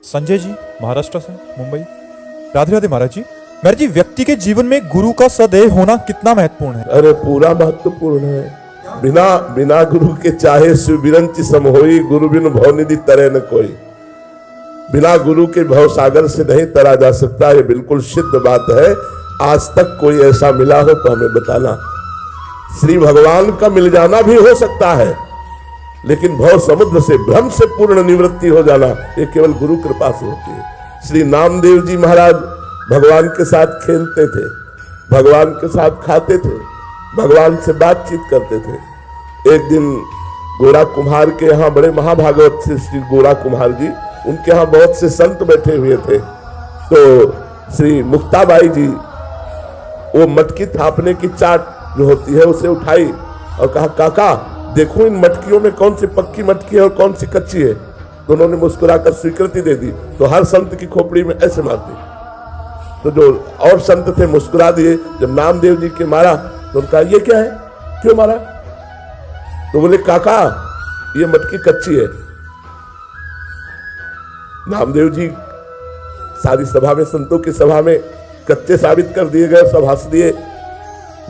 संजय जी महाराष्ट्र से मुंबई। राधे राधे महाराज जी। महाराज जी, व्यक्ति के जीवन में गुरु का सदैव होना कितना महत्वपूर्ण है? अरे पूरा महत्वपूर्ण है। बिना गुरु के चाहे शिव बिरंच सम होई, गुरु बिन भव निधि तरे न कोई। बिना गुरु के भव सागर से नहीं तरा जा सकता, ये बिल्कुल सिद्ध बात है। आज तक कोई ऐसा मिला हो तो हमें बताना। श्री भगवान का मिल जाना भी हो सकता है, लेकिन भव समुद्र से भ्रम से पूर्ण निवृत्ति हो जाना ये केवल गुरु कृपा से होती है। श्री नामदेव जी महाराज भगवान के साथ खेलते थे, भगवान के साथ खाते थे, भगवान से बातचीत करते थे। एक दिन गोरा कुम्हार के यहाँ, बड़े महाभागवत से श्री गोरा कुम्हार जी, उनके यहाँ बहुत से संत बैठे हुए थे। तो श्री मुक्ताबाई जी वो मटकी थापने की चाट जो होती है उसे उठाई और कहा, काका देखो इन मटकियों में कौन सी पक्की मटकी है और कौन सी कच्ची है। तो उन्होंने मुस्कुराकर स्वीकृति दे दी। तो हर संत की खोपड़ी में ऐसे मार दी। तो जो और संत थे मुस्कुरा दिए। जब नामदेव जी के मारा तो उनका ये क्या है, क्यों मारा? तो बोले, काका ये मटकी कच्ची है। नामदेव जी सारी सभा में, संतों की सभा में कच्चे साबित कर दिए गए, सब हंस दिए।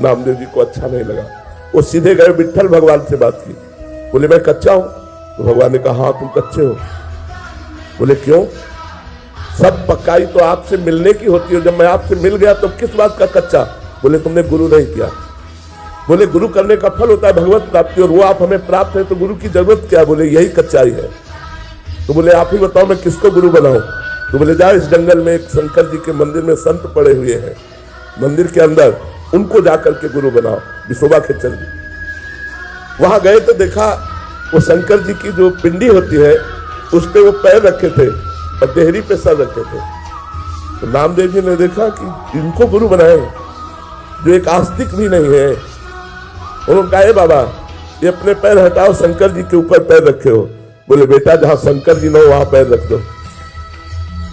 नामदेव जी को अच्छा नहीं लगा। वो सीधे गए विट्ठल भगवान से बात की। बोले, मैं कच्चा हूं? तो भगवान ने कहा, हाँ तुम कच्चे हो। बोले, क्यों? सब पक्काई तो आपसे मिलने की होती है, जब मैं आपसे मिल गया तो किस बात का कच्चा? बोले, तुमने गुरु नहीं किया। बोले, गुरु करने का फल होता है भगवत प्राप्ति, और वो आप हमें प्राप्त है तो गुरु की जरूरत क्या? बोले, यही कच्चाई है। तो बोले, आप ही बताओ मैं किसको गुरु बनाऊं? तो बोले, जाओ इस जंगल में एक शंकर जी के मंदिर में संत पड़े हुए हैं, मंदिर के अंदर, उनको जाकर के गुरु बनाओ। विशोबा खेचर जी वहां गए तो देखा वो शंकर जी की जो पिंडी होती है उस पे वो पैर रखे थे और देहरी पे सर रखे थे। तो नामदेव जी ने देखा कि इनको गुरु बनाए जो एक आस्तिक भी नहीं है। उन्होंने कहा, बाबा ये अपने पैर हटाओ, शंकर जी के ऊपर पैर रखे हो। बोले, बेटा जहां शंकर जी ना हो वहां पैर रख दो,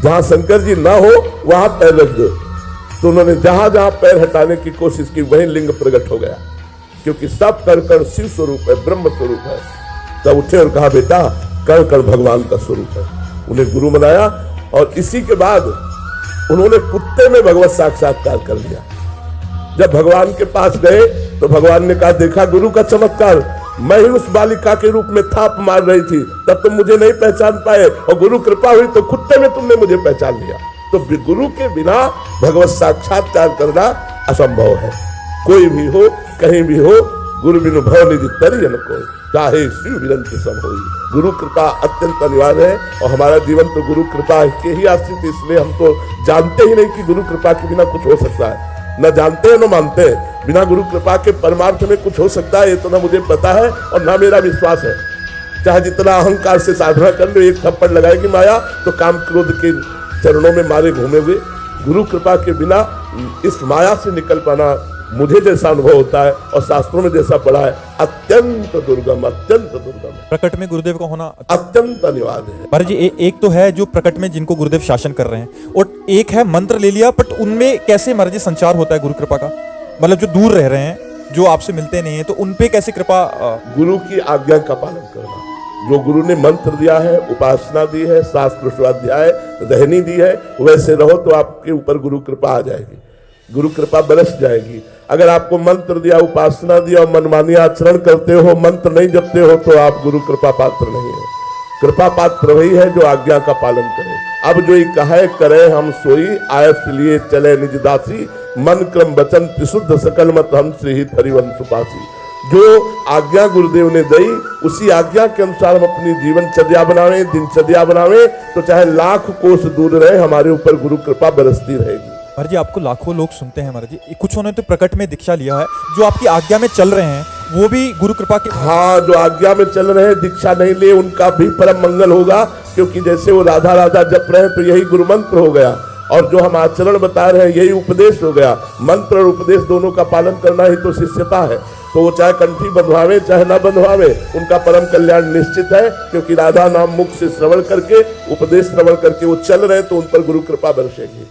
जहां शंकर जी ना हो वहां पैर रख दो। तो उन्होंने जहां जहां पैर हटाने की कोशिश की वहीं लिंग प्रकट हो गया, क्योंकि सब कण कण शिव स्वरूप है, ब्रह्म स्वरूप है। तब उठे और कहा, बेटा कण कण भगवान का स्वरूप है। उन्हें गुरु बनाया और इसी के बाद उन्होंने कुत्ते में भगवत साक्षात्कार कर लिया। जब भगवान के पास गए तो भगवान ने कहा, देखा गुरु का चमत्कार, मैं ही उस बालिका के रूप में थाप मार रही थी, तब तुम मुझे नहीं पहचान पाए, और गुरु कृपा हुई तो कुत्ते में तुमने मुझे पहचान लिया। तो गुरु के बिना भगवत साक्षात्कार करना असंभव है। कोई भी हो, कहीं भी हो, गुरु बिनु भव निधि तरि न कोई, चाहे शिव बिरंच सम होई। गुरु कृपा अत्यंत अनिवार्य है, और हमारा जीवन तो गुरु कृपा के ही आश्रित, इसलिए हम तो जानते ही नहीं कि गुरु कृपा के बिना कुछ हो सकता है। न जानते हैं न मानते हैं। बिना गुरु कृपा के परमार्थ में कुछ हो सकता है ये तो न मुझे पता है और न मेरा विश्वास है। चाहे जितना अहंकार से साधना कर लो, एक थप्पड़ लगाएगी माया तो काम क्रोध के चरणों में मारे घूमे हुए। गुरु कृपा के बिना इस माया से निकल पाना, मुझे जैसा अनुभव होता है और शास्त्रों में जैसा पढ़ा है, अत्यंत दुर्गम, अत्यंत दुर्गम। प्रकट में गुरुदेव का होना अत्यंत अनिवार्य है। महाराज जी, एक तो है जो प्रकट में जिनको गुरुदेव शासन कर रहे हैं, और एक है मंत्र ले लिया, बट उनमें कैसे महाराज जी संचार होता है गुरु कृपा का? मतलब जो दूर रह रहे हैं, जो आपसे मिलते नहीं है, तो उनपे कैसे कृपा? गुरु की आज्ञा का पालन करना। जो गुरु ने मंत्र दिया है, उपासना दी है, शास्त्र स्वाध्याय रहनी दी है, वैसे रहो तो आपके ऊपर गुरु कृपा आ जाएगी, गुरु कृपा बरस जाएगी। अगर आपको मंत्र दिया, उपासना दिया और मनमानी आचरण करते हो, मंत्र नहीं जपते हो, तो आप गुरु कृपा पात्र नहीं है। कृपा पात्र वही है जो आज्ञा का पालन करे। अब जो ही कहे करे हम सोई, आयस लिए चले निज दासी, मन क्रम वचन त्रिशुद्ध सकल मत हम श्री हित हरिवंश सुपासी। जो आज्ञा गुरुदेव ने दी, उसी आज्ञा के अनुसार हम अपनी जीवनचर्या बनावे, दिनचर्या बनावे, तो चाहे लाख कोस दूर रहे, हमारे ऊपर गुरु कृपा बरसती रहेगी। महाराज जी, आपको लाखों लोग सुनते हैं महाराज जी, कुछ उन्होंने तो प्रकट में दीक्षा लिया है, जो आपकी आज्ञा में चल रहे हैं वो भी गुरु कृपा के। हाँ, जो आज्ञा में चल रहे हैं, दीक्षा नहीं लिए, उनका भी परम मंगल होगा, क्योंकि जैसे वो राधा राधा जप रहे हैं तो यही गुरु मंत्र हो गया, और जो हम आचरण बता रहे हैं यही उपदेश हो गया। मंत्र और उपदेश दोनों का पालन करना ही तो शिष्यता है। तो वो चाहे कंठी बंधवावे चाहे ना बंधवावे, उनका परम कल्याण निश्चित है, क्योंकि राधा नाम मुख से श्रवण करके, उपदेश श्रवण करके वो चल रहे, तो उन पर गुरु कृपा बरसेगी।